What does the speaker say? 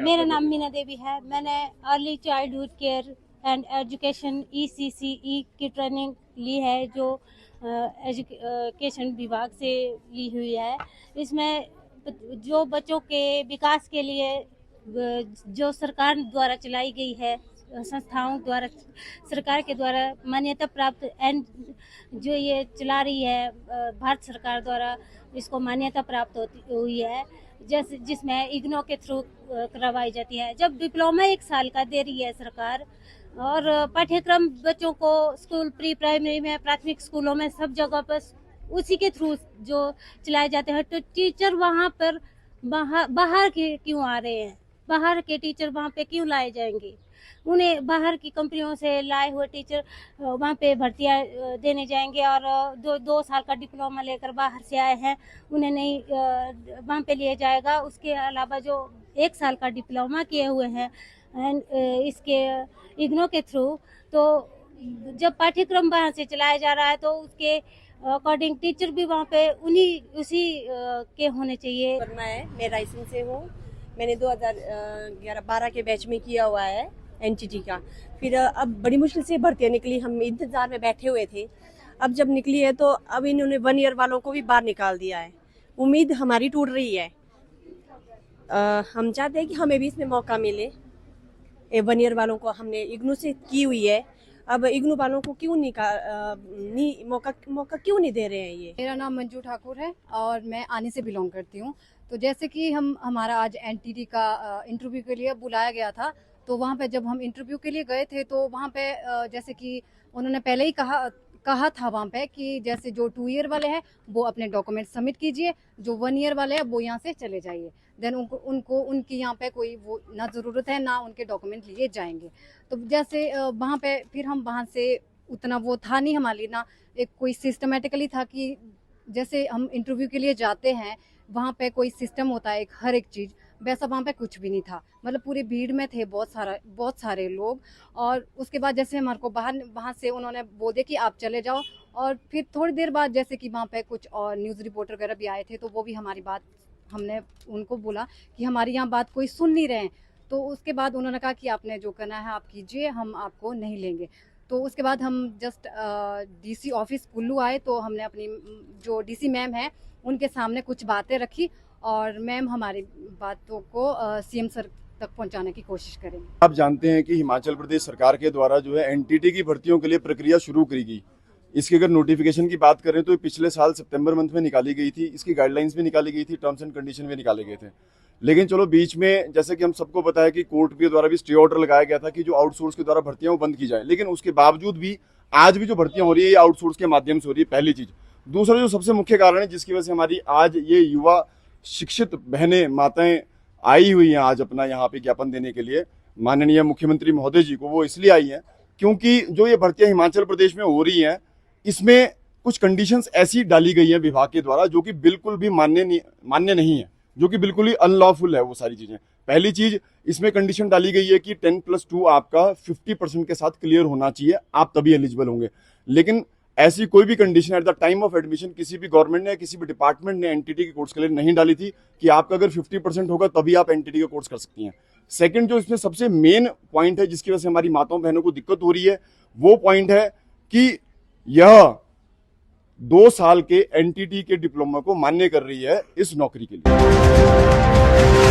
मेरा नाम मीना देवी है। मैंने early childhood care and education ECCE की ट्रेनिंग ली है, जो एजुकेशन विभाग से ली हुई है। इसमें जो बच्चों के विकास के लिए जो सरकार द्वारा चलाई गई है, संस्थाओं द्वारा, सरकार के द्वारा मान्यता प्राप्त एंड जो ये चला रही है भारत सरकार द्वारा, इसको मान्यता प्राप्त हुई है, जैसे जिसमें इग्नो के थ्रू करवाई जाती है। जब डिप्लोमा 1 साल का दे रही है सरकार, और पाठ्यक्रम बच्चों को स्कूल, प्री प्राइमरी में, प्राथमिक स्कूलों में, सब जगह पर उसी के थ्रू जो चलाए जाते हैं, तो टीचर वहाँ पर बाहर के क्यों आ रहे हैं? बाहर के टीचर वहाँ पे क्यों लाए जाएंगे? उन्हें बाहर की कंपनियों से लाए हुए टीचर वहाँ पे भर्तियाँ देने जाएंगे, और जो 2 साल का डिप्लोमा लेकर बाहर से आए हैं उन्हें नहीं वहाँ पे लिया जाएगा। उसके अलावा जो 1 साल का डिप्लोमा किए हुए हैं एंड इसके इग्नो के थ्रू, तो जब पाठ्यक्रम वहाँ से चलाया जा रहा है तो उसके अकॉर्डिंग टीचर भी वहाँ पे उसी के होने चाहिए। करना है। मैं रायसेन से हूँ। मैंने 2011-12 के बैच में किया हुआ है NTT का। फिर अब बड़ी मुश्किल से भर्तियाँ निकली, हम इंतजार में बैठे हुए थे। अब जब निकली है तो अब इन्होंने 1 ईयर वालों को भी बाहर निकाल दिया है। उम्मीद हमारी टूट रही है। हम चाहते हैं कि हमें भी इसमें मौका मिले। 1 ईयर वालों को हमने इग्नू से की हुई है, अब इग्नू वालों को क्यों मौका क्यों नहीं दे रहे हैं ये? मेरा नाम मंजू ठाकुर है और मैं आनी से बिलोंग करती हूँ। तो जैसे कि हमारा आज NTT का इंटरव्यू के लिए बुलाया गया था, तो वहाँ पे जब हम इंटरव्यू के लिए गए थे तो वहाँ पे जैसे कि उन्होंने पहले ही कहा था वहाँ पे कि जैसे जो 2 ईयर वाले हैं वो अपने डॉक्यूमेंट सबमिट कीजिए, जो 1 ईयर वाले हैं वो यहाँ से चले जाइए। देन उनकी यहाँ पे कोई वो ना ज़रूरत है ना उनके डॉक्यूमेंट लिए जाएंगे। तो जैसे वहाँ पे फिर हम वहाँ से उतना वो था नहीं हमारे ना, एक कोई सिस्टमेटिकली था कि जैसे हम इंटरव्यू के लिए जाते हैं वहाँ पे कोई सिस्टम होता है हर एक चीज़, वैसा वहाँ पे कुछ भी नहीं था। मतलब पूरी भीड़ में थे बहुत सारे लोग। और उसके बाद जैसे हमारे को वहाँ से उन्होंने बोल दिया कि आप चले जाओ। और फिर थोड़ी देर बाद जैसे कि वहाँ पे कुछ और न्यूज़ रिपोर्टर वगैरह भी आए थे, तो वो भी हमारी बात, हमने उनको बोला कि हमारी यहाँ बात कोई सुन नहीं रहे हैं। तो उसके बाद उन्होंने कहा कि आपने जो करना है आप कीजिए, हम आपको नहीं लेंगे। तो उसके बाद हम जस्ट DC ऑफिस कुल्लू आए, तो हमने अपनी जो DC मैम है उनके सामने कुछ बातें रखी, और मैम हमारी बातों को CM सर तक पहुंचाने की कोशिश करेंगे। आप जानते हैं कि हिमाचल प्रदेश सरकार के द्वारा जो है NTT की भर्तियों के लिए प्रक्रिया शुरू करी गई। इसकी अगर नोटिफिकेशन की बात करें तो पिछले साल सितंबर मंथ में निकाली गई थी। इसकी गाइडलाइंस भी निकाली गई थी, टर्म्स एंड कंडीशन भी निकाले गए थे। लेकिन चलो बीच में, जैसे कि हम सबको पता है कि कोर्ट के द्वारा भी स्टे ऑर्डर लगाया गया था कि जो आउटसोर्स के द्वारा भर्तियां वो बंद की जाए। लेकिन उसके बावजूद भी आज भी जो भर्तियां हो रही है ये आउटसोर्स के माध्यम से हो रही है, पहली चीज। दूसरा जो सबसे मुख्य कारण है जिसकी वजह से हमारी आज ये युवा शिक्षित बहनें, माताएं आई हुई हैं आज अपना यहाँ पे ज्ञापन देने के लिए माननीय मुख्यमंत्री महोदय जी को, वो इसलिए आई हैं क्योंकि जो ये भर्तियां हिमाचल प्रदेश में हो रही हैं इसमें कुछ कंडीशंस ऐसी डाली गई हैं विभाग के द्वारा जो कि बिल्कुल भी मान्य नहीं है, जो कि बिल्कुल ही अनलॉफुल है वो सारी चीजें। पहली चीज, इसमें कंडीशन डाली गई है कि 10+2 आपका 50% के साथ क्लियर होना चाहिए, आप तभी एलिजिबल होंगे। लेकिन ऐसी कोई भी condition at the time of admission किसी भी गवर्नमेंट ने, किसी भी डिपार्टमेंट ने NTT के कोर्स के लिए नहीं डाली थी कि आपका अगर 50% होगा तभी आप NTT का कोर्स कर सकती हैं। सेकंड, जो इसमें सबसे मेन पॉइंट है जिसकी वजह से हमारी माताओं बहनों को दिक्कत हो रही है, वो पॉइंट है कि यह 2 साल के NTT के डिप्लोमा को मान्य कर रही है इस नौकरी के लिए।